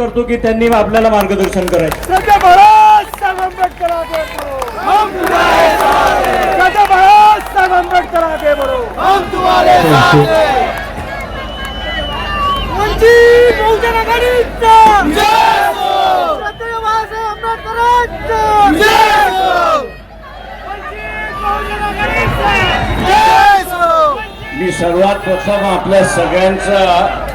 करतो की त्यांनी आपल्याला मार्गदर्शन करायचं। राजा बाळासाहेब आंबेडकर आगे बढ़ो, हम तुम्हारे साथ हैं। राजा बाळासाहेब आंबेडकर आगे बढ़ो, हम तुम्हारे साथ हैं। वंचित बहुजन आघाडीचा जय हो, राजा बाळासाहेब आंबेडकरांचा जय हो, वंचित बहुजन आघाडीचा जय हो। मी सर्वात प्रथम आपल्या सगळ्यांचं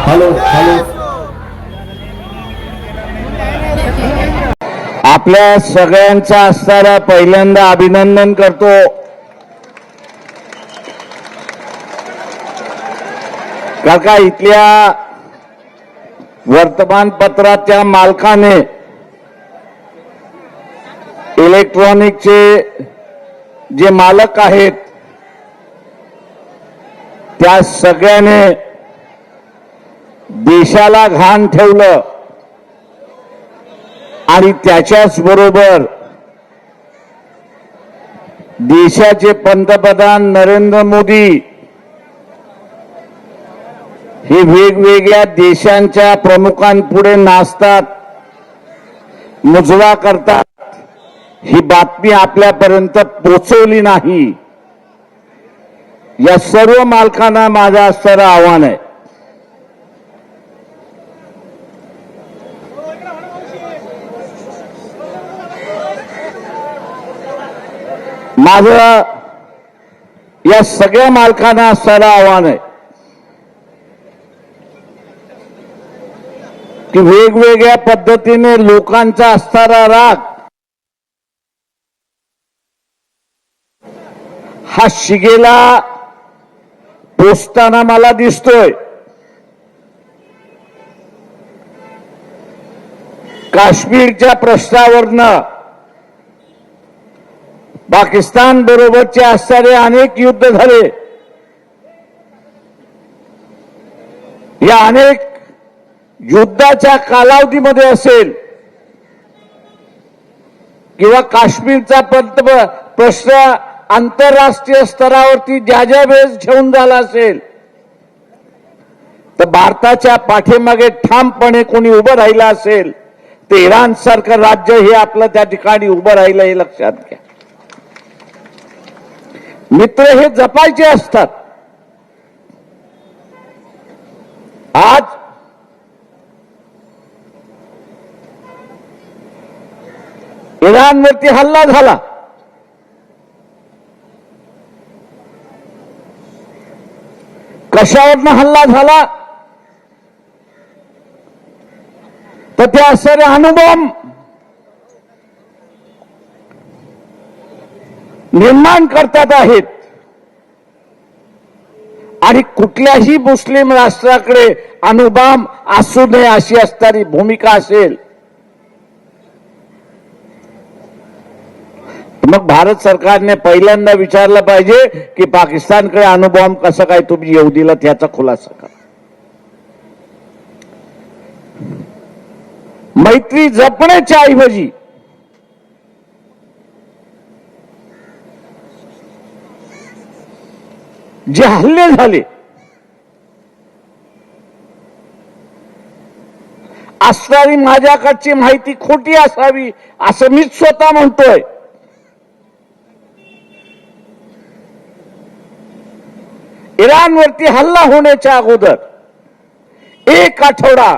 हॅलो आपल्या सगळ्यांचा असणारा पहिल्यांदा अभिनंदन करतो। काका इथल्या वर्तमानपत्राच्या मालकाने इलेक्ट्रॉनिकचे जे मालक आहेत त्या सगळ्याने देशाला घाण ठेवलं आणि त्याच्याच बरोबर देशाचे पंतप्रधान नरेंद्र मोदी हे वेगवेगळ्या देशांच्या प्रमुखांपुढे नाचतात, मुजरा करतात, ही बातमी आपल्यापर्यंत पोहोचवली नाही। या सर्व मालकांना माझं असणारं आव्हान आहे, माझं या सगळ्या मालकांना असणारं आव्हान आहे की वेगवेगळ्या पद्धतीने लोकांचा असणारा राग हा शिगेला पोचताना मला दिसतोय। काश्मीरच्या प्रश्नावरनं पाकिस्तान बरोबरचे असणारे अनेक युद्ध झाले। या अनेक युद्धाच्या कालावधीमध्ये असेल किंवा काश्मीरचा प्रश्न आंतरराष्ट्रीय स्तरावरती ज्या ज्या वेळेस घेऊन झाला असेल तर भारताच्या पाठीमागे ठामपणे कोणी उभं राहिलं असेल तर इराण सारखं राज्य हे आपलं त्या ठिकाणी उभं राहिलं हे लक्षात घ्या। मित्र हे जपायचे असतात। आज इराणवरती हल्ला झाला, कशावरनं हल्ला झाला तर ते असणारे अणुबॉम्ब निर्माण करतात आहेत आणि कुठल्याही मुस्लिम राष्ट्राकडे अणुबॉम्ब असू नये अशी असणारी भूमिका असेल मग भारत सरकारने पहिल्यांदा विचारलं पाहिजे की पाकिस्तानकडे अणुबॉम्ब कसं काय तुम्ही येऊ दिला त्याचा खुलासा करा। मैत्री जपण्याच्या ऐवजी जे हल्ले झाले असणारी माझ्याकडची माहिती खोटी असावी असं मीच स्वतः म्हणतोय। इराणवरती हल्ला होण्याच्या अगोदर एक आठवडा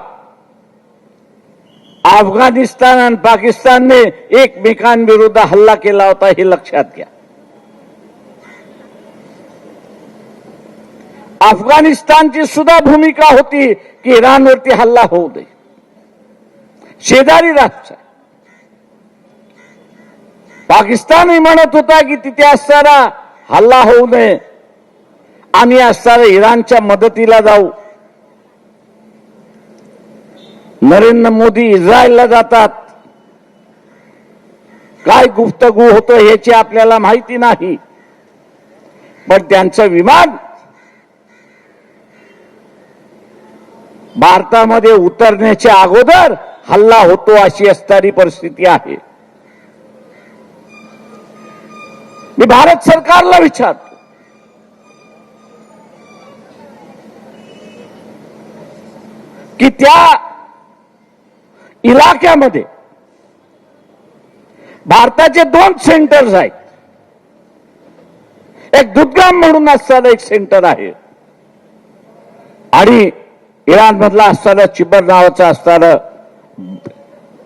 अफगाणिस्तान आणि पाकिस्तानने एकमेकांविरुद्ध हल्ला केला होता हे लक्षात घ्या। अफगाणिस्तानची सुद्धा भूमिका होती की इराणवरती हल्ला होऊ दे, शेजारी राष्ट्र। पाकिस्तानही म्हणत होता की तिथे असणारा हल्ला होऊ नये, आम्ही असणाऱ्या इराणच्या मदतीला जाऊ। नरेंद्र मोदी इस्रायलला जातात, काय गुफ्तगू होतं याची आपल्याला माहिती नाही, पण त्यांचं विमान भारतामध्ये उतरण्याच्या अगोदर हल्ला होतो अशी असणारी परिस्थिती आहे। मी भारत सरकारला विचारतो की त्या इलाक्यामध्ये भारताचे 2 सेंटर्स आहेत. एक दुधगाम म्हणून असणारं एक सेंटर आहे आणि इराण मधला असणारं चिबर नावाचं असणारं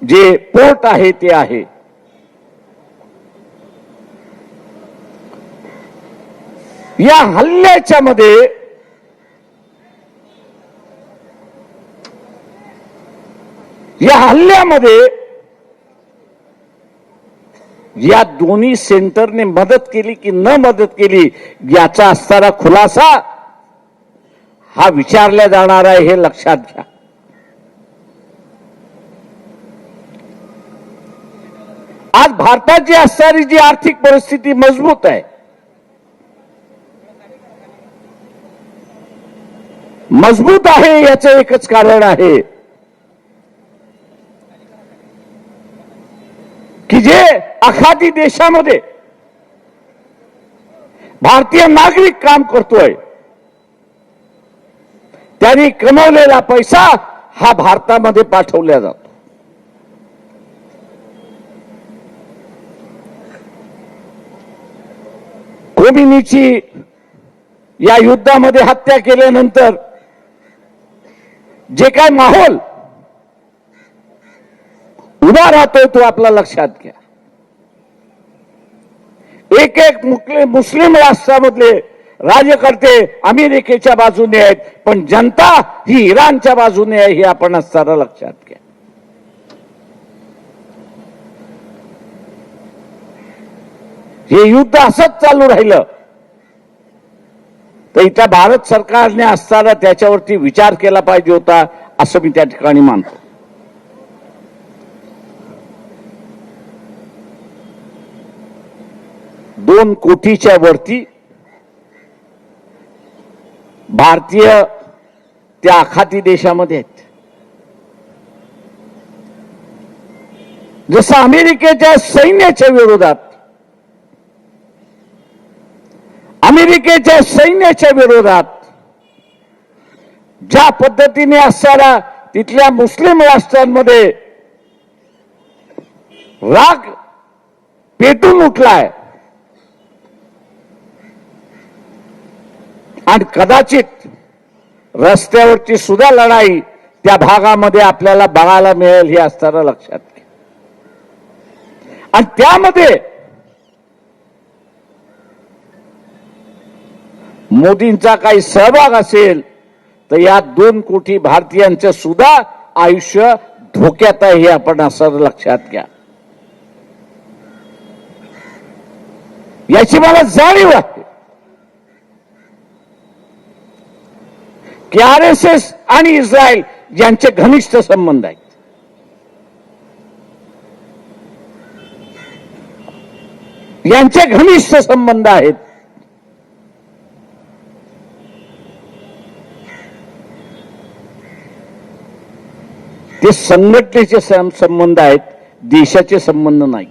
जे पोर्ट आहे ते आहे. या हल्ल्याच्या मध्ये या दोन्ही सेंटरने मदत केली की न मदत केली याचा असणारा खुलासा हा विचारला जाणार आहे, हे लक्षात घ्या. आज भारताची असणारी जी आर्थिक परिस्थिती मजबूत आहे, मजबूत आहे याचं एकच कारण आहे की जे आखाती देशामध्ये भारतीय नागरिक काम करतोय त्यांनी कमवलेला पैसा हा भारतामध्ये पाठवला जातो. खोमेनीची या युद्धामध्ये हत्या केल्यानंतर जे काय माहोल उभा राहतोय तो आपला लक्षात घ्या. एक एक मुस्लिम राष्ट्रामधले राज्यकर्ते अमेरिकेच्या बाजूने आहेत, पण जनता ही इराणच्या बाजूने आहे, हे आपण असताना लक्षात घ्या. हे युद्ध असंच चालू राहिलं तर इथं भारत सरकारने असताना त्याच्यावरती विचार केला पाहिजे होता, असं मी त्या ठिकाणी मानतो. $2 कोटीच्या वरती भारतीय त्या आखाती देशामध्ये आहेत. जसं अमेरिकेच्या सैन्याच्या विरोधात ज्या पद्धतीने असणारा तिथल्या मुस्लिम राष्ट्रांमध्ये राग पेटून उठलाय आणि कदाचित रस्त्यावरची सुद्धा लढाई त्या भागामध्ये आपल्याला बघायला मिळेल, हे असताना लक्षात घ्या. आणि त्यामध्ये मोदींचा काही सहभाग असेल तर या 2 कोटी भारतीयांचं सुद्धा आयुष्य धोक्यात आहे, हे आपण असं लक्षात घ्या. याची मला जाणीव आहे की RSS आणि इस्रायल यांचे घनिष्ठ संबंध आहेत. यांचे घनिष्ठ संबंध आहेत. ते संघटनेचे संबंध आहेत, देशाचे संबंध नाही.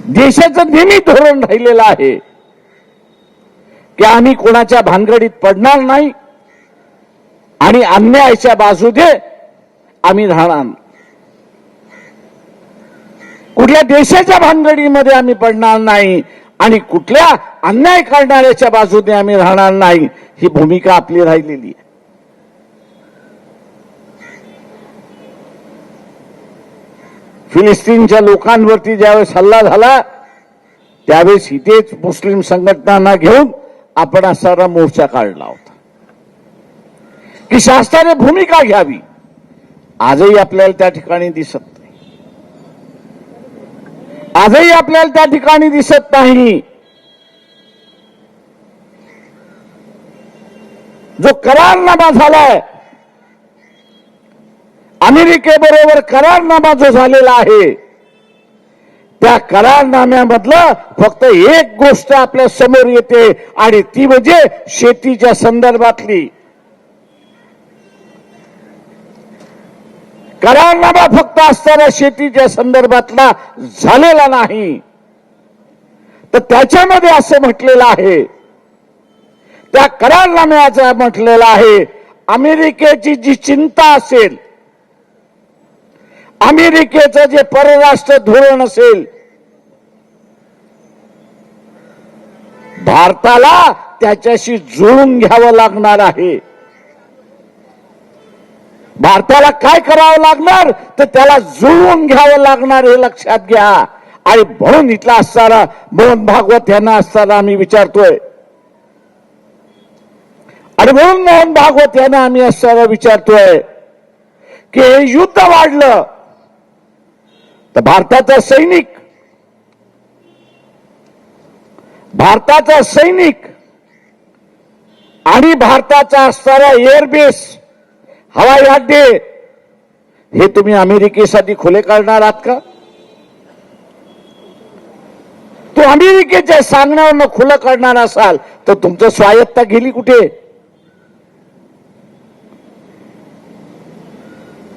देशाचं नेहमी धोरण राहिलेलं आहे की आम्ही कोणाच्या भानगडीत पडणार नाही आणि अन्यायाच्या बाजूने आम्ही राहणार नाही. कुठल्या देशाच्या भानगडीमध्ये आम्ही पडणार नाही आणि कुठल्या अन्याय करणाऱ्याच्या बाजूने आम्ही राहणार नाही, ही भूमिका आपली राहिलेली आहे. फिलिस्तीनच्या लोकांवरती ज्यावेळेस हल्ला झाला त्यावेळेस इथेच मुस्लिम संघटनांना घेऊन आपण असा मोर्चा काढला होता की शासनाने भूमिका घ्यावी. आजही आपल्याला त्या ठिकाणी दिसत नाही. आजही आपल्याला त्या ठिकाणी दिसत नाही. जो करारनामा झालाय, अमेरिकेबरोबर करारनामा जो झालेला आहे, त्या करारनाम्यामधलं फक्त एक गोष्ट आपल्या समोर येते आणि ती म्हणजे शेतीच्या संदर्भातली. करारनामा फक्त असताना शेतीच्या संदर्भातला झालेला नाही, तर त्याच्यामध्ये असं म्हटलेलं आहे, त्या करारनाम्याचा म्हटलेलं आहे, अमेरिकेची जी चिंता असेल, अमेरिकेचं जे परराष्ट्र धोरण असेल, भारताला त्याच्याशी जुळून घ्यावं लागणार आहे. भारताला काय करावं लागणार, तर त्याला जुळवून घ्यावं लागणार, हे लक्षात घ्या. आणि म्हणून इथला असताना मोहन भागवत यांना असताना आम्ही विचारतोय, आणि म्हणून मोहन भागवत यांना आम्ही असताना विचारतोय की हे युद्ध वाढलं तर भारताचा सैनिक आणि भारताचा असणारा एअरबेस, हवाई अड्डे, हे तुम्ही अमेरिकेसाठी खुले करणार आहात का? तो अमेरिकेच्या सांगण्यावरनं खुलं करणार असाल तर तुमचं स्वायत्ता गेली कुठे?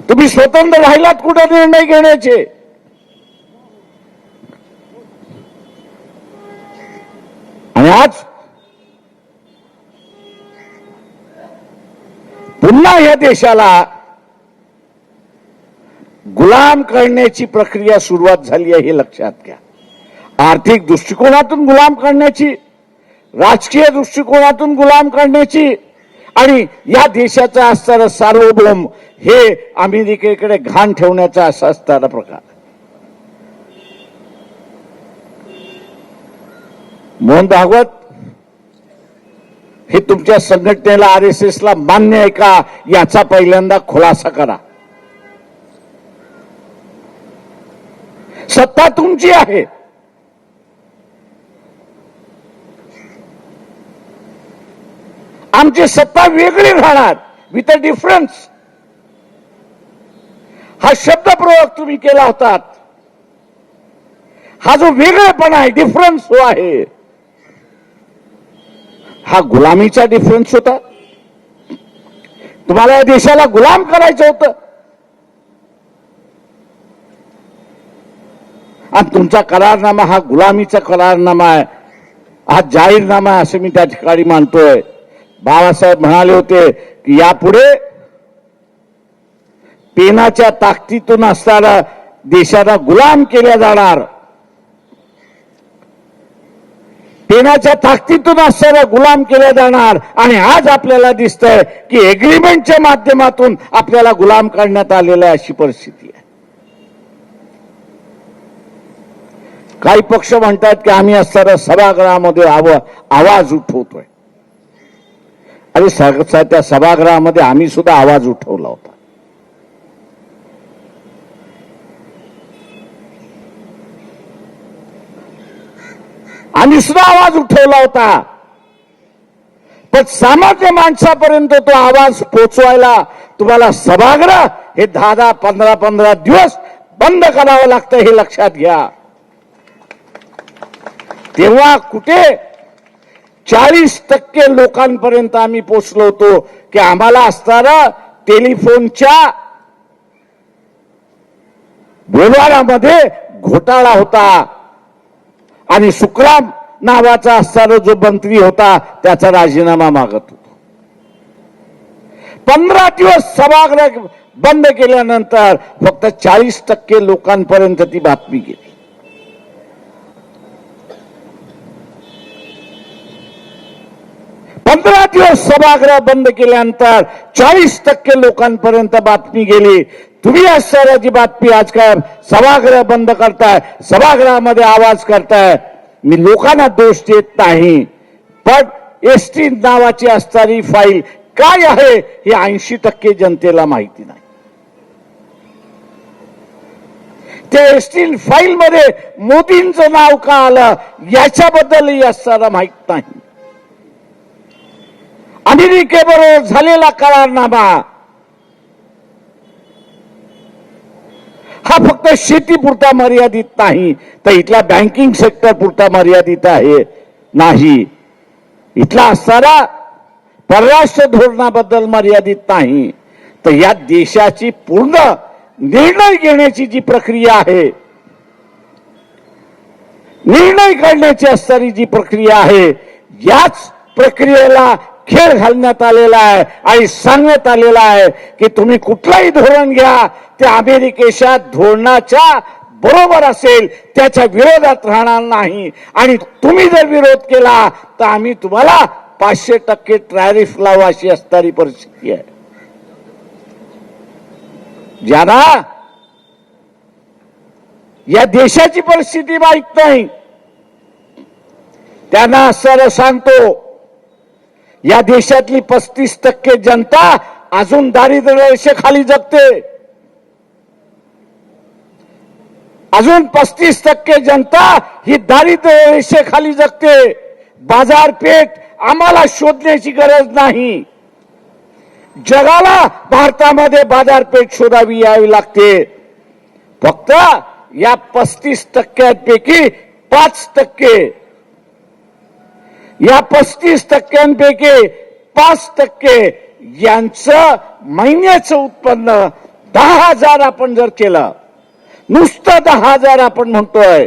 तुम्ही स्वतंत्र राहिलात कुठे निर्णय घेण्याचे? आणि आज पुन्हा या देशाला गुलाम करण्याची प्रक्रिया सुरुवात झाली आहे, हे लक्षात घ्या. आर्थिक दृष्टिकोनातून गुलाम करण्याची, राजकीय दृष्टिकोनातून गुलाम करण्याची, आणि या देशाचा असणारा सार्वभौम हे अमेरिकेकडे घाण ठेवण्याचा असा असणारा प्रकार. मोहन भागवत, हे तुमच्या संघटनेला, RSS ला मान्य आहे का, याचा पहिल्यांदा खुलासा करा. सत्ता तुमची आहे, आमची सत्ता वेगळी राहणार, विथ अ डिफरन्स. हा शब्दप्रयोग तुम्ही केला होता, हा जो वेगळेपणा आहे, डिफरन्स जो आहे, हा गुलामीचा डिफरन्स होता. तुम्हाला या देशाला गुलाम करायचं होतं, आणि तुमचा करारनामा हा गुलामीचा करारनामा आहे, हा जाहीरनामा आहे, असं मी त्या ठिकाणी मानतोय. बाबासाहेब म्हणाले होते की यापुढे पेनाच्या ताकदीतून असणारा देशाला गुलाम केल्या जाणार, पेनाच्या ताकदीतून असणारा गुलाम केल्या जाणार. आणि आज आपल्याला दिसतंय की एग्रीमेंटच्या माध्यमातून आपल्याला गुलाम करण्यात आलेलं आहे, अशी परिस्थिती आहे. काही पक्ष म्हणतात की आम्ही असणारा सभागृहामध्ये आवाज उठवतोय. अरे त्या सभागृहामध्ये आम्ही सुद्धा आवाज उठवला होता. आम्ही सुद्धा आवाज उठवला होता, पण सामान्य माणसापर्यंत तो आवाज पोचवायला तुम्हाला सभागृह हे 10-10, 15-15 दिवस बंद करावं लागतं, हे लक्षात घ्या. तेव्हा कुठे 40% लोकांपर्यंत आम्ही पोचलो होतो की आम्हाला असणारा टेलिफोनच्या व्यवहारामध्ये घोटाळा होता, आणि सुखराम नावाचा असणारा जो मंत्री होता त्याचा राजीनामा मागत होतो. 15 दिवस सभागृह बंद केल्यानंतर फक्त 40% लोकांपर्यंत ती बातमी गेली. पंधरा दिवस सभागृह बंद केल्यानंतर 40% लोकांपर्यंत बातमी गेली. तुम्ही असणारा जी बातमी आज काय सभागृह बंद करताय, सभागृहामध्ये आवाज करताय, मी लोकांना दोष देत नाही, पण एसटी नावाची असणारी फाईल काय आहे हे 80% जनतेला माहिती नाही. त्या एसटी फाईल मध्ये मोदींचं नाव का आलं याच्याबद्दलही असणारा माहित नाही. अमेरिकेबरोबर झालेला करारनामा हा फक्त शेतीपुरता मर्यादित नाही, तर इथल्या बँकिंग सेक्टर पुरता मर्यादित आहे नाही, इथला असणारा परराष्ट्र धोरणाबद्दल मर्यादित नाही, तर या देशाची पूर्ण निर्णय घेण्याची जी प्रक्रिया आहे, निर्णय काढण्याची असणारी जी प्रक्रिया आहे, याच प्रक्रियेला खेळ घालण्यात आलेला आहे आणि सांगण्यात आलेला आहे की तुम्ही कुठलाही धोरण घ्या, ते अमेरिकेच्या धोरणाच्या बरोबर असेल, त्याच्या विरोधात राहणार नाही आणि तुम्ही जर विरोध केला तर आम्ही तुम्हाला 500% टॅरिफ लावू, अशी असणारी परिस्थिती आहे. ज्यांना या देशाची परिस्थिती माहित नाही त्यांना असं सांगतो, या देशातली 35% जनता अजून दारिद्र्य रेषेखाली जगते. अजून 35% जनता ही दारिद्र्य रेषेखाली जगते. बाजारपेठ आम्हाला शोधण्याची गरज नाही, जगाला भारतामध्ये बाजारपेठ शोधावी यावी लागते. फक्त या 35%पैकी 5%, या 35%पैकी 5% यांचं महिन्याचं उत्पन्न 10,000 आपण जर केलं, नुसतं 10,000 आपण म्हणतोय,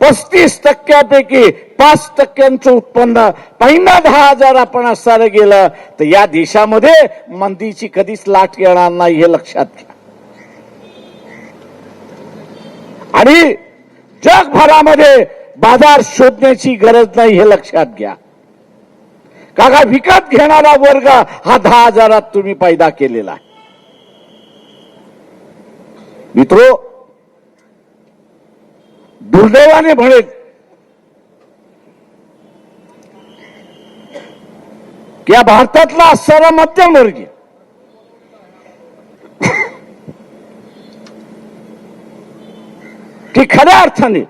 35%पैकी 5%चं उत्पन्न पहिला 10,000 आपण असं गेलं तर या देशामध्ये मंदीची कधीच लाट येणार नाही, हे लक्षात घ्या. आणि जगभरामध्ये बाजार शोधण्याची गरज नाही, हे लक्षात घ्या. का विकत घेणारा वर्ग हा 10,000 तुम्ही पैदा केलेला आहे. मित्रो, दुर्दैवाने म्हणेल की या भारतातला असणारा मध्यमवर्गीय की खऱ्या अर्थाने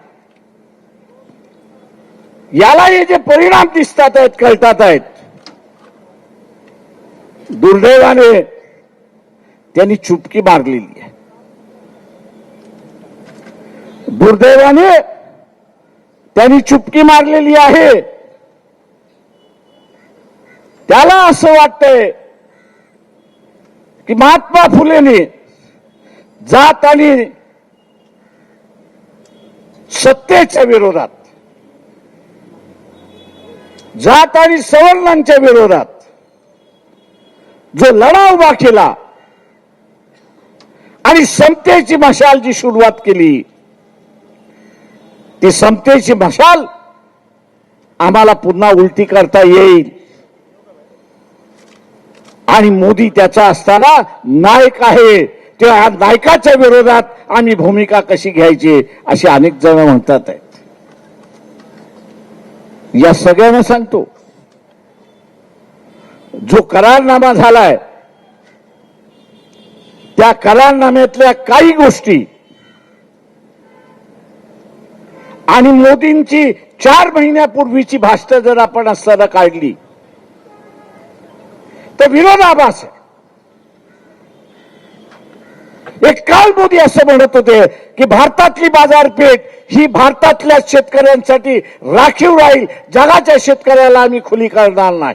याला हे जे परिणाम दिसतात आहेत, कळतात आहेत, दुर्दैवाने त्यांनी चुपकी मारलेली आहे. दुर्दैवाने त्यांनी चुपकी मारलेली आहे. त्याला असं वाटतंय की महात्मा फुलेंनी जात आणि सत्तेच्या विरोधात, जात आणि सवर्णांच्या विरोधात जो लढा उभा केला आणि समतेची मशाल जी सुरुवात केली, ती समतेची मशाल आम्हाला पुन्हा उलटी करता येईल. आणि मोदी त्याचा असताना नायक आहे, त्या नायकाच्या विरोधात आम्ही भूमिका कशी घ्यायची असे अनेक जण म्हणतात आहेत. या सगळ्यांना सांगतो, जो करारनामा झालाय त्या करारनाम्यातल्या काही गोष्टी आणि मोदींची 4 महिन्यापूर्वीची भाषणं जर आपण असताना काढली तर विरोधाभास आहे. एक काल मोदी असं म्हणत होते की भारतातली बाजारपेठ ही भारतातल्या शेतकऱ्यांसाठी राखीव राहील, जगाच्या शेतकऱ्याला आम्ही खुली करणार नाही.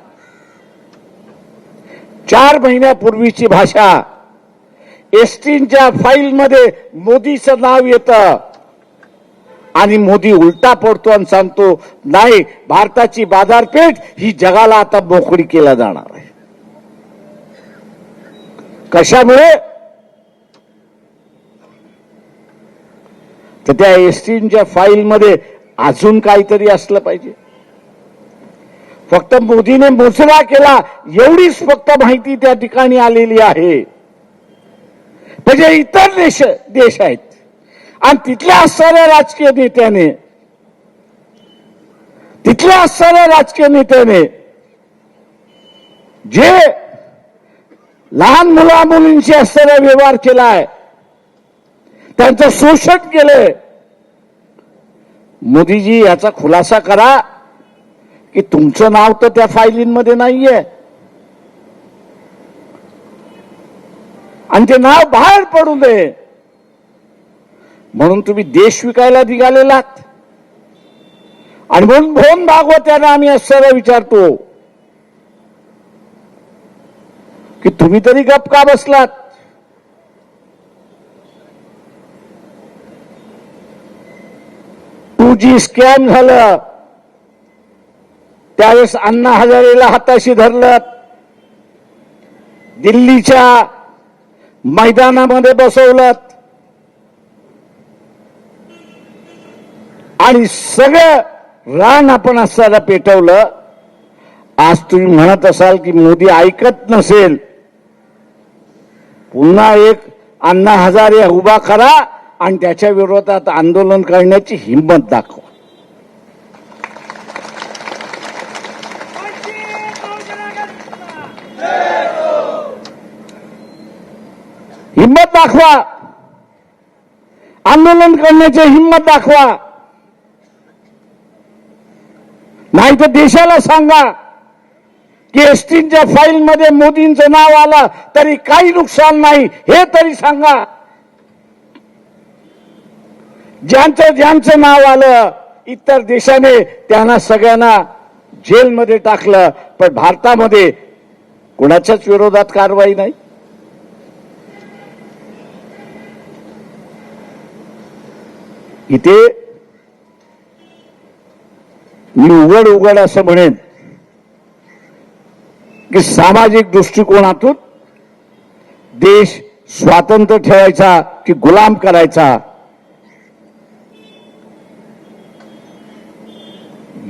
4 महिन्यापूर्वीची भाषा, एसटीच्या फाईलमध्ये मोदीचं नाव येतं आणि मोदी उलटा पडतो आणि सांगतो नाही, भारताची बाजारपेठ ही जगाला आता मोकळी केला जाणार आहे. कशामुळे? तर त्या एसटीच्या फाईलमध्ये अजून काहीतरी असलं पाहिजे. फक्त मोदीने मोजरा केला एवढीच फक्त माहिती त्या ठिकाणी आलेली आहे. म्हणजे इतर देश आहेत आणि तिथल्या असणाऱ्या राजकीय नेत्याने, तिथल्या असणाऱ्या राजकीय नेत्याने जे लहान मुला मुलींशी असणारा व्यवहार केलाय, त्यांचं शोषण केलंय. मोदीजी याचा खुलासा करा की तुमचं नाव तर त्या फायलींमध्ये नाहीये आणि ते नाव बाहेर पडू नये म्हणून तुम्ही देश विकायला निघालेलात. आणि म्हणून भोन भागवत यांना आम्ही असं विचारतो की तुम्ही तरी गप का बसलात? टू जी स्कॅम झालं त्यावेळेस अण्णा हजारेला हाताशी धरलं, दिल्लीच्या मैदानामध्ये बसवलं आणि सगळं रान आपण असताना पेटवलं. आज तुम्ही म्हणत असाल की मोदी ऐकत नसेल, पुन्हा एक अण्णा हजारे उभा करा आणि त्याच्या विरोधात आंदोलन करण्याची हिंमत दाखवा. हिंमत दाखवा, आंदोलन करण्याची हिंमत दाखवा. नाही तर देशाला सांगा की एसटीच्या फाईलमध्ये मोदींचं नाव आलं तरी काही नुकसान नाही, हे तरी सांगा. ज्यांचं नाव आलं इतर देशाने त्यांना सगळ्यांना जेलमध्ये टाकलं, पण भारतामध्ये कोणाच्याच विरोधात कारवाई नाही. इथे मी उघड असं म्हणेन की सामाजिक दृष्टिकोनातून देश स्वातंत्र्य ठेवायचा की गुलाम करायचा,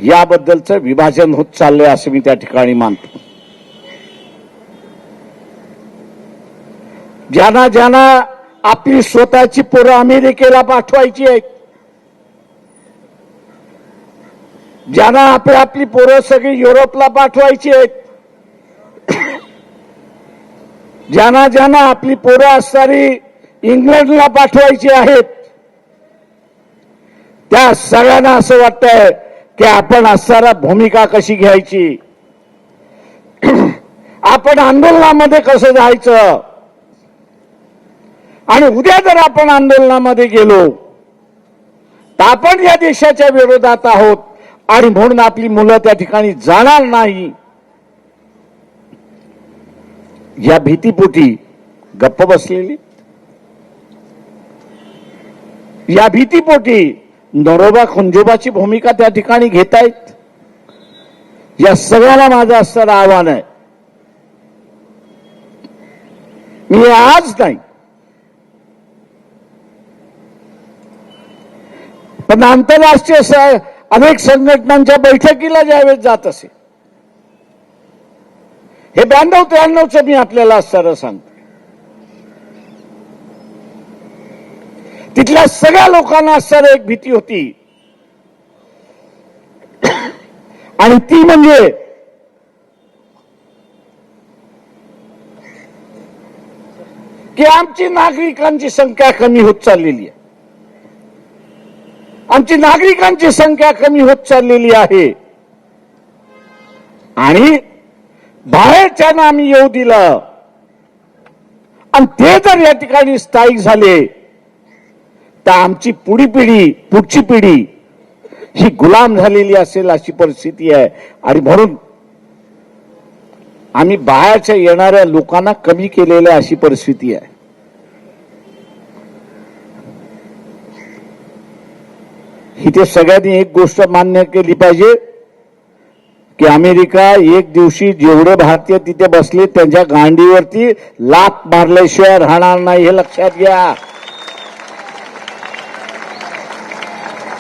याबद्दलचं विभाजन होत चाललंय असं मी त्या ठिकाणी मानतो. ज्यांना आपली स्वतःची पोरं अमेरिकेला पाठवायची आहेत, ज्यांना आपली पोरं सगळी युरोपला पाठवायची आहेत, ज्यांना आपली पोरं असणारी इंग्लंडला पाठवायची आहेत, त्या सगळ्यांना असं वाटतंय की आपण असणारा भूमिका कशी घ्यायची, आपण आंदोलनामध्ये कसं जायचं. आणि उद्या जर आपण आंदोलनामध्ये गेलो तर आपण या देशाच्या विरोधात आहोत आणि म्हणून आपली मुलं त्या ठिकाणी जाणार नाही, या भीतीपोटी गप्प बसलेली, या भीतीपोटी नरोबा खंजोबाची भूमिका त्या ठिकाणी घेतायत. या सगळ्याला माझं असणारं आव्हान आहे. मी आज नाही पण आंतरराष्ट्रीय अनेक संघटनांच्या बैठकीला ज्यावेळेस जात असे, हे 92-93च मी आपल्याला असणारं सांगतो, तिथल्या सगळ्या लोकांना असणारी एक भीती होती आणि ती म्हणजे की आमची नागरिकांची संख्या कमी होत चाललेली आहे, आमची नागरिकांची संख्या कमी होत चाललेली आहे आणि बाहेरच्यांना आम्ही येऊ दिलं आणि ते जर या ठिकाणी स्थायिक झाले तर आमची पुढची पिढी ही गुलाम झालेली असेल अशी परिस्थिती आहे. आणि म्हणून आम्ही बाहेरच्या येणाऱ्या लोकांना कमी केलेली अशी परिस्थिती आहे. इथे सगळ्यांनी एक गोष्ट मान्य केली पाहिजे की अमेरिका एक दिवशी जेवढे भारतीय तिथे बसले त्यांच्या गांडीवरती लाथ मारल्याशिवाय राहणार नाही, हे लक्षात घ्या.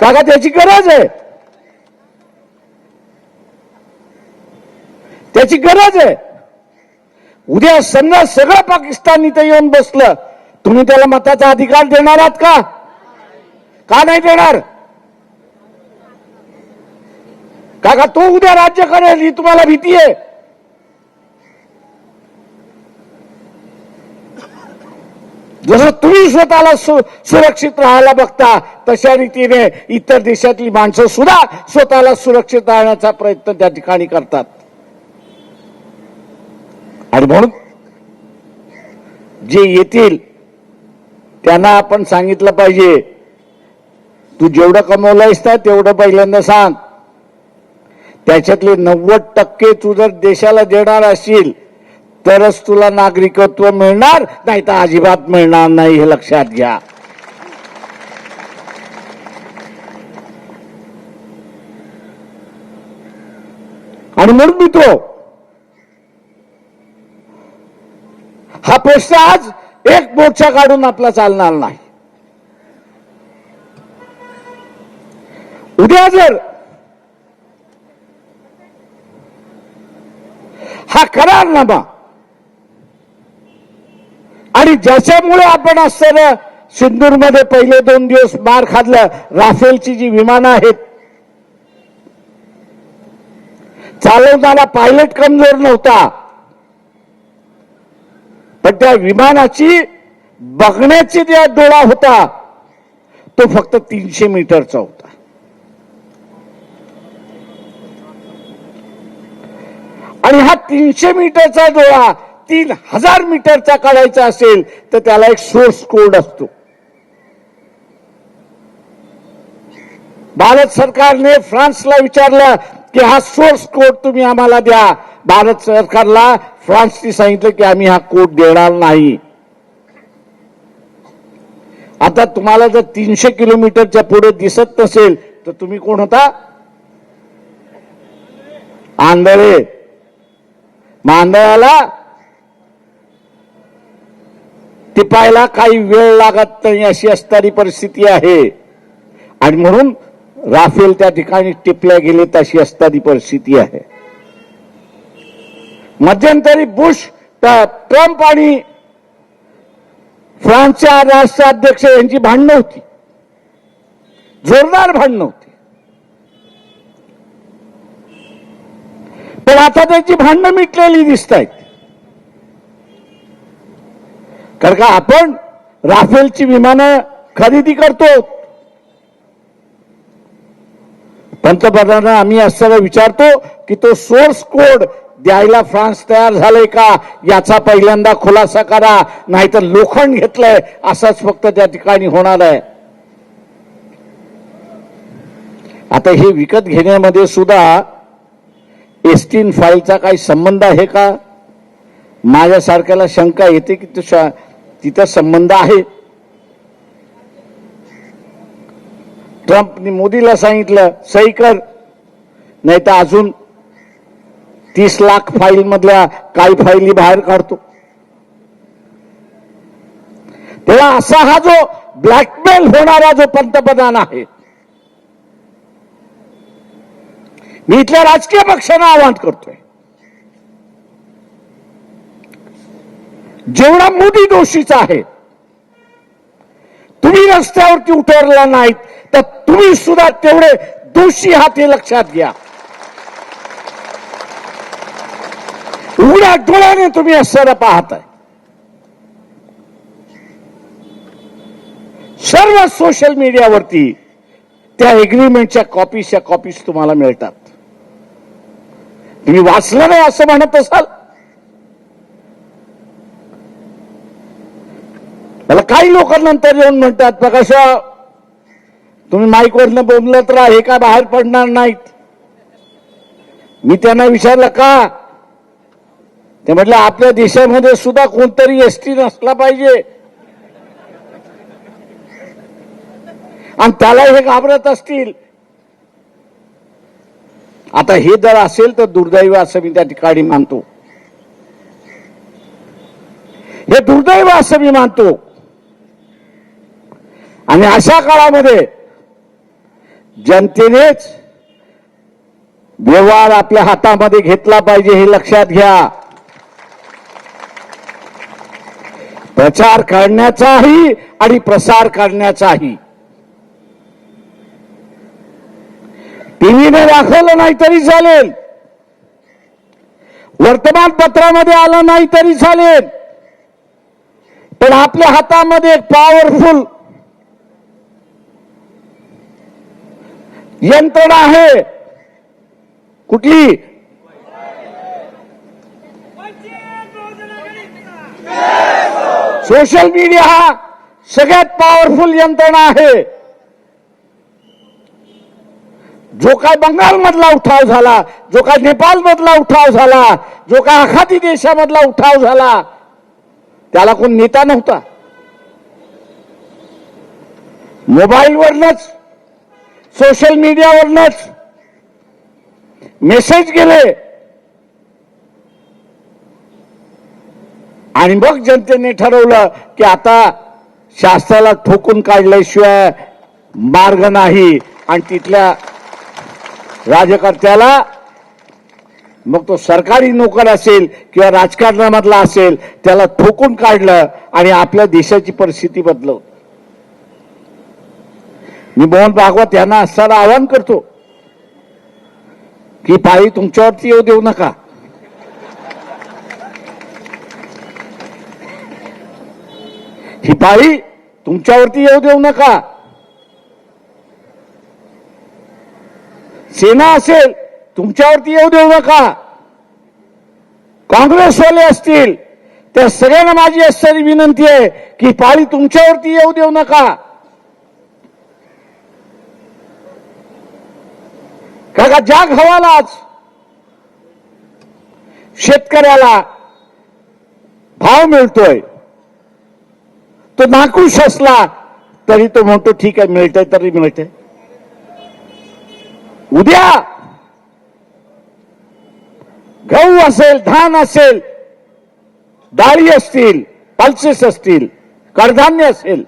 काका त्याची गरज आहे, त्याची गरज आहे. उद्या समजा सगळं पाकिस्तान इथे येऊन बसलं, तुम्ही त्याला मताचा अधिकार देणार आहात का? का नाही देणार? काका तो उद्या राज्य करेल ही तुम्हाला भीती आहे? जसं तुम्ही स्वतःला सुरक्षित राहायला बघता तशा रीतीने इतर देशातली माणसं सुद्धा स्वतःला सुरक्षित राहण्याचा प्रयत्न त्या ठिकाणी करतात. आणि म्हणून जे येतील त्यांना आपण सांगितलं पाहिजे, तू जेवढं कमवलंयस ना तेवढं पहिल्यांदा सांग, त्याच्यातले 90% तू जर देशाला देणार असशील तरच तुला नागरिकत्व मिळणार, नाही तर अजिबात मिळणार नाही, हे लक्षात घ्या. आणि म्हणून मित्र, हा प्रश्न आज एक मोर्चा काढून आपला चालणार नाही. उद्या जर हा करारनामा आणि ज्याच्यामुळे आपण असताना सिंदूरमध्ये पहिले 2 दिवस मार खाल्लं, राफेलची जी विमानं आहेत, चालवणारा पायलट कमजोर नव्हता, पण त्या विमानाची बघण्याची जो डोळा होता तो फक्त 300 मीटरचा होता. आणि हा 300 मीटरचा डोळा 3000 मीटरचा काढायचा असेल तर त्याला एक सोर्स कोड असतो. भारत सरकारने फ्रान्सला विचारलं की हा सोर्स कोड तुम्ही आम्हाला द्या. भारत सरकारला फ्रान्सने सांगितलं की आम्ही हा कोड देणार नाही. आता तुम्हाला जर 300 किलोमीटरच्या पुढे दिसत नसेल तर तुम्ही कोण होता? आंधळे. आंधळ्याला टिपायला काही वेळ लागत नाही अशी असणारी परिस्थिती आहे. आणि म्हणून राफेल त्या ठिकाणी टिपल्या गेले तशी असणारी परिस्थिती आहे. मध्यंतरी बुश, ट्रम्प आणि फ्रान्सच्या राष्ट्राध्यक्ष यांची भांडणं होती, जोरदार भांडणं होती. पण आता त्याची भांडणं मिटलेली दिसत आहेत. कारण का आपण राफेलची विमानं खरेदी करतो. पंतप्रधानांना आम्ही असताना विचारतो की तो सोर्स कोड द्यायला फ्रान्स तयार झालंय का याचा पहिल्यांदा खुलासा करा, नाहीतर लोखंड घेतलंय असंच फक्त त्या ठिकाणी होणार आहे. आता हे विकत घेण्यामध्ये सुद्धा एस्टीन फाईलचा काही संबंध आहे का? माझ्यासारख्याला शंका येते की तिथं संबंध आहे. ट्रम्पने मोदीला सांगितलं सही कर, नाही तर अजून 30 लाख फाईल मधल्या काही फाईली बाहेर काढतो. तेव्हा असा हा जो ब्लॅकमेल होणारा जो पंतप्रधान आहे, मी इथल्या राजकीय पक्षांना आवाहन करतोय, जेवढा मोदी दोषीचा आहे, तुम्ही रस्त्यावरती उतरला नाहीत तर तुम्ही सुद्धा तेवढे दोषी आहात हे लक्षात घ्या. उघड्या डोळ्याने तुम्ही असं पाहताय. सर्व सोशल मीडियावरती त्या एग्रीमेंटच्या कॉपीज तुम्हाला मिळतात. तुम्ही वाचलं नाही असं म्हणत असाल? मला काही लोक नंतर येऊन म्हणतात प्रकाशराव तुम्ही माईकवरनं बोललं तर हे काय बाहेर पडणार नाहीत. मी त्यांना विचारलं का? ते म्हटलं आपल्या देशामध्ये सुद्धा कोणतरी एसटी नसला पाहिजे आणि त्याला हे घाबरत असतील. आता हे जर असेल तर दुर्दैव असं मी त्या ठिकाणी मानतो. हे दुर्दैव असं मी मानतो. आणि अशा काळामध्ये जनतेनेच व्यवहार आपल्या हातामध्ये घेतला पाहिजे हे लक्षात घ्या. प्रचार करण्याचाही आणि प्रसार करण्याचाही. टीव्हीने दाखवलं नाही तरी चालेल, वर्तमानपत्रामध्ये आलं नाही तरी चालेल, पण आपल्या हातामध्ये एक पॉवरफुल यंत्रणा आहे. कुठली? सोशल मीडिया हा सगळ्यात पॉवरफुल यंत्रणा आहे. जो काय बंगालमधला उठाव झाला, जो काय नेपाळमधला उठाव झाला, जो काय आखाती देशामधला उठाव झाला, त्याला कोण नेता नव्हता. मोबाईलवरनच, सोशल मीडियावरनच मेसेज गेले आणि मग जनतेने ठरवलं की आता शास्त्राला ठोकून काढल्याशिवाय मार्ग नाही. आणि तिथल्या राजकर्त्याला, मग तो सरकारी नोकर असेल किंवा राजकारणामधला असेल, त्याला ठोकून काढलं आणि आपल्या देशाची परिस्थिती बदलवली. मी मोहन भागवत यांना असताना आवाहन करतो की पाळी तुमच्यावरती येऊ देऊ नका. ही पाळी तुमच्यावरती येऊ देऊ नका. सेना असेल तुमच्यावरती येऊ देऊ नका. काँग्रेसवाले असतील त्या सगळ्यांना माझी असणारी विनंती आहे की पाळी तुमच्यावरती येऊ देऊ नका. का ज्या गव्हाला आज शेतकऱ्याला भाव मिळतोय, तो नाखुश असला तरी तो म्हणतो ठीक आहे, मिळतंय तरी मिळतंय. उद्या गहू असेल, धान असेल, डाळी असतील, पल्सेस असतील, कडधान्य असेल,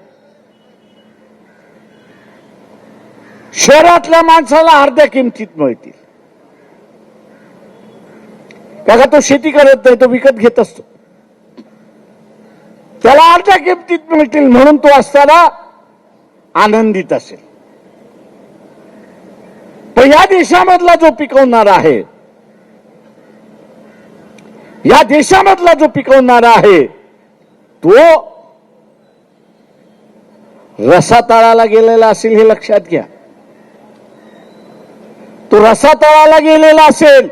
शहरातल्या माणसाला अर्ध्या किमतीत मिळतील. का तो शेती करत नाही, तो विकत घेत असतो. त्याला अर्ध्या किमतीत मिळतील म्हणून तो असताना आनंदित असेल. पण या देशामधला जो पिकवणारा आहे, या देशामधला जो पिकवणारा आहे, तो रसातळाला गेलेला असेल हे लक्षात घ्या. तो रसातळाला गेलेला असेल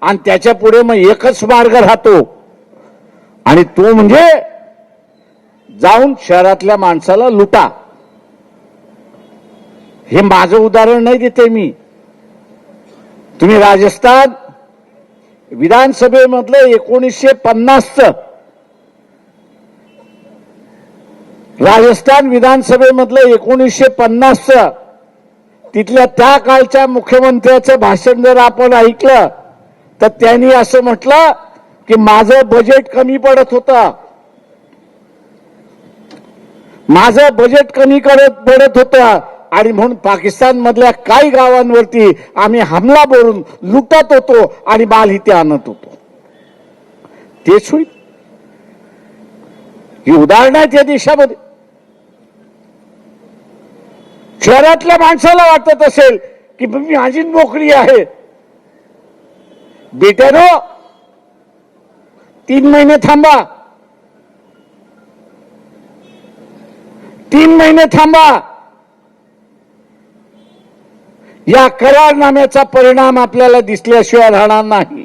आणि त्याच्या पुढे मग एकच मार्ग राहतो आणि तो म्हणजे जाऊन शहरातल्या माणसाला लुटा. हे माझं उदाहरण नाही देते मी. तुम्ही राजस्थान विधानसभेमधलं 1950चं राजस्थान विधानसभेमधलं 1950चं तिथल्या त्या काळच्या मुख्यमंत्र्याचं भाषण जर आपण ऐकलं तर त्यांनी असं म्हटलं की माझं बजेट कमी पडत होतं, माझं बजेट कमी पडत होतं आणि म्हणून पाकिस्तान मधल्या काही गावांवरती आम्ही हमला बोलून लुटत होतो आणि माल इथे आणत होतो. तेच होईल. ही उदाहरणं आहेत या देशामध्ये. शहरातल्या माणसाला वाटत असेल की माझी नोकरी आहे, बेट्यानो 3 महिने थांबा, 3 महिने थांबा. या करारनाम्याचा परिणाम आपल्याला दिसल्याशिवाय राहणार नाही.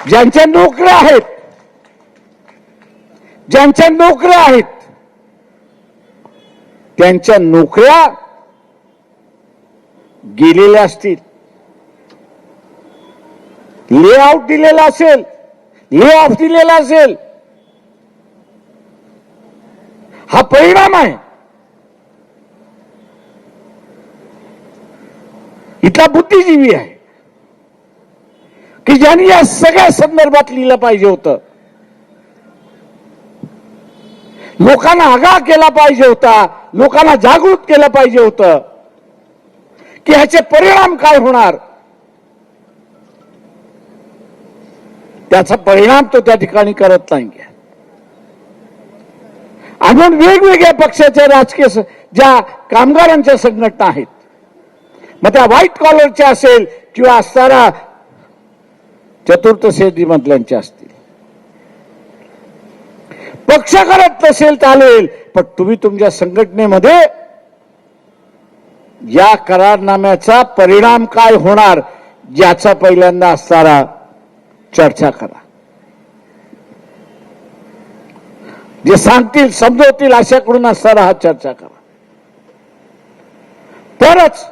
ज्यांच्या नोकऱ्या आहेत, ज्यांच्या नोकऱ्या आहेत, त्यांच्या नोकऱ्या गेलेल्या असतील, ले आउट दिलेला असेल, ले ऑफ दिलेला असेल, हा परिणाम आहे. इथला बुद्धिजीवी आहे की ज्यांनी या सगळ्या संदर्भात लिहिलं पाहिजे होतं, लोकांना आगाह केला पाहिजे होता, लोकांना जागृत केलं पाहिजे होतं की ह्याचे परिणाम काय होणार. त्याचा परिणाम तो त्या ठिकाणी करत नाही. अजून वेगवेगळ्या पक्षाच्या राजकीय ज्या कामगारांच्या संघटना आहेत, मग त्या व्हाईट कॉलरच्या असेल किंवा असणारा चतुर्थ श्रेणी मधल्यांच्या असतील, पक्ष करत नसेल चालेल, पण तुम्ही तुमच्या संघटनेमध्ये या करारनाम्याचा परिणाम काय होणार याचा पहिल्यांदा असणारा चर्चा करा. जे सांगतील समजवतील अशाकडून असणारा हा चर्चा करा. तरच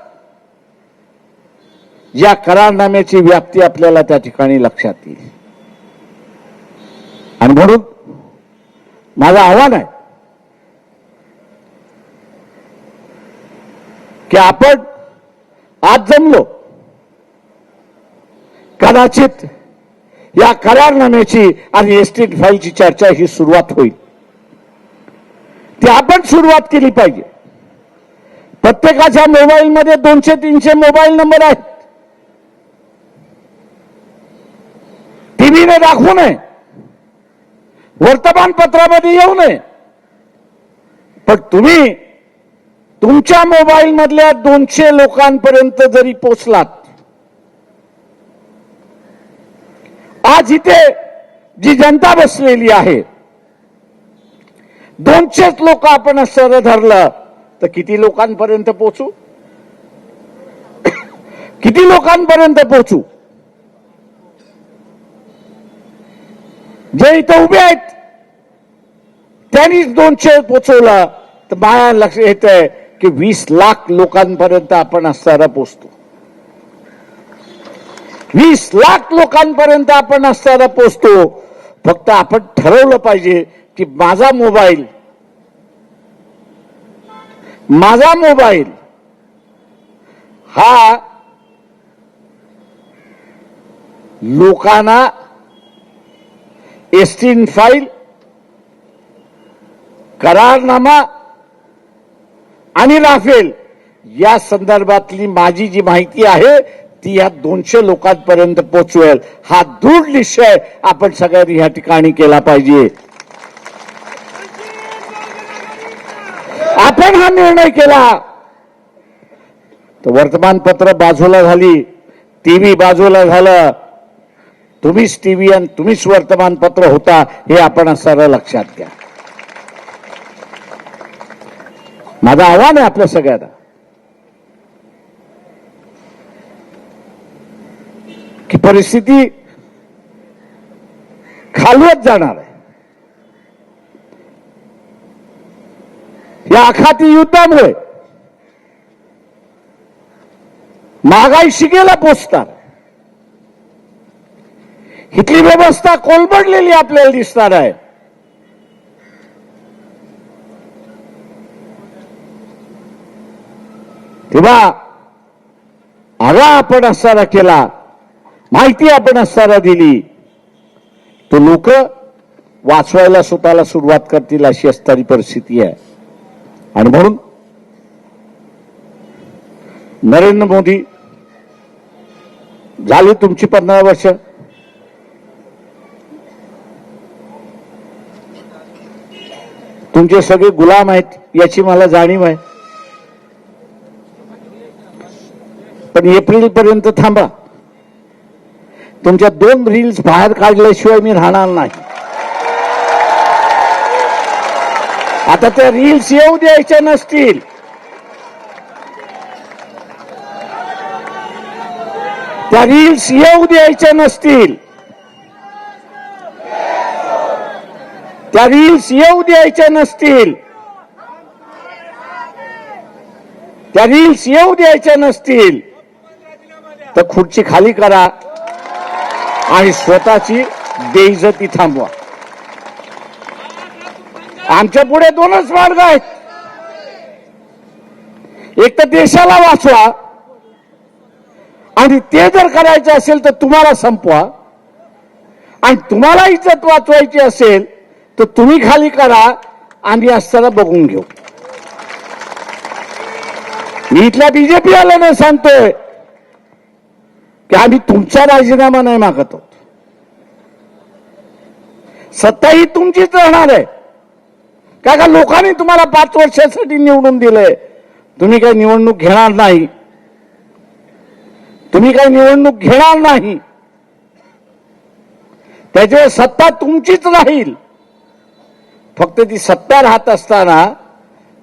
या करारनाम्याची व्याप्ती आपल्याला त्या ठिकाणी लक्षात येईल. आणि म्हणून माझं आव्हान आहे की आपण आज जमलो, कदाचित या करारनाम्याची आणि एस्टेट फाईलची चर्चा ही सुरुवात होईल. ती आपण सुरुवात केली पाहिजे. प्रत्येकाच्या मोबाईलमध्ये 200-300 मोबाईल नंबर आहेत. टीव्हीने दाखवू नये, वर्तमानपत्रामध्ये येऊ नये, पण तुम्ही तुमच्या मोबाईल मधल्या 200 लोकांपर्यंत जरी पोचलात, आज इथे जी जनता बसलेली आहे 200 लोक आपण सर धरलं तर किती लोकांपर्यंत पोचू, किती लोकांपर्यंत पोचू. जे इथं उभे आहेत त्यांनीच 200 पोचवलं तर माझ्या लक्षात येत आहे की 20 लाख लोकांपर्यंत आपण असताना पोचतो. 20 लाख लोकांपर्यंत आपण असताना पोचतो. फक्त आपण ठरवलं पाहिजे की माझा मोबाईल हा लोकांना एस्टीन फाईल, करारनामा आणि राफेल या संदर्भातली माझी जी माहिती आहे ती या 200 लोकांपर्यंत पोहोचवेल. हा दृढ निश्चय आपण सगळ्यांनी या ठिकाणी केला पाहिजे. आपण हा निर्णय केला तर वर्तमानपत्र बाजूला झाली, टीव्ही बाजूला झालं. तुम्हीच टीव्ही आणि तुम्हीच वर्तमानपत्र होता हे आपण सर्व लक्षात घ्या. माझं आव्हान आहे आपल्या सगळ्यांना की परिस्थिती खालवत जाणार आहे. या आखाती युद्धामुळे महागाई शिगेला पोचणार. इथली व्यवस्था कोलमडलेली आपल्याला दिसणार आहे. तेव्हा आगा आपण असताना केला, माहिती आपण असताना दिली, तो लोक वाचवायला स्वतःला सुरुवात करतील अशी असणारी परिस्थिती आहे. आणि म्हणून नरेंद्र मोदी झाली तुमची 15 वर्ष, तुमचे सगळे गुलाम आहेत याची मला जाणीव आहे. पण एप्रिल पर्यंत थांबा. तुमच्या 2 रील्स बाहेर काढल्याशिवाय मी राहणार नाही. आता त्या रील्स येऊ द्यायच्या नसतील. त्या रील्स येऊ द्यायच्या नसतील. त्या रील्स येऊ द्यायच्या नसतील. त्या रील्स येऊ द्यायच्या नसतील तर खुर्ची खाली करा आणि स्वतःची बेइज्जती थांबवा. आमच्या पुढे 2च मार्ग आहेत. एक तर देशाला वाचवा आणि ते जर करायचं असेल तर तुम्हाला संपवा, आणि तुम्हाला इज्जत वाचवायची असेल तर तुम्ही खाली करा आणि असताना बघून घेऊ. मी इथल्या बीजेपी वाल्यांना सांगतोय की आम्ही तुमचा राजीनामा नाही मागत आहोत. सत्ता ही तुमचीच राहणार आहे. का लोकांनी तुम्हाला 5 वर्षासाठी निवडून दिलंय. तुम्ही काही निवडणूक घेणार नाही. तुम्ही काही निवडणूक घेणार नाही. त्याच्यावर सत्ता तुमचीच राहील. फक्त ती सत्ता राहत असताना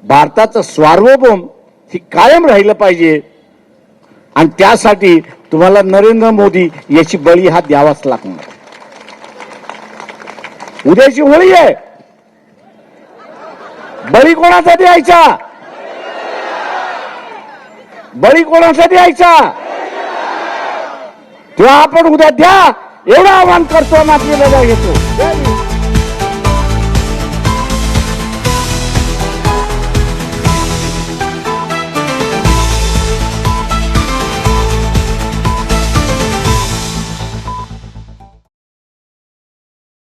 भारताचं सार्वभौम ही कायम राहिलं पाहिजे, आणि त्यासाठी तुम्हाला नरेंद्र मोदी याची बळी हा द्यावाच लागणार. उद्याची होळी आहे. बळी कोणाचा द्यायचा? बळी कोणाचा द्यायचा तेव्हा आपण उद्या द्या एवढं आवाहन करतो आणि आपली लढा घेतो.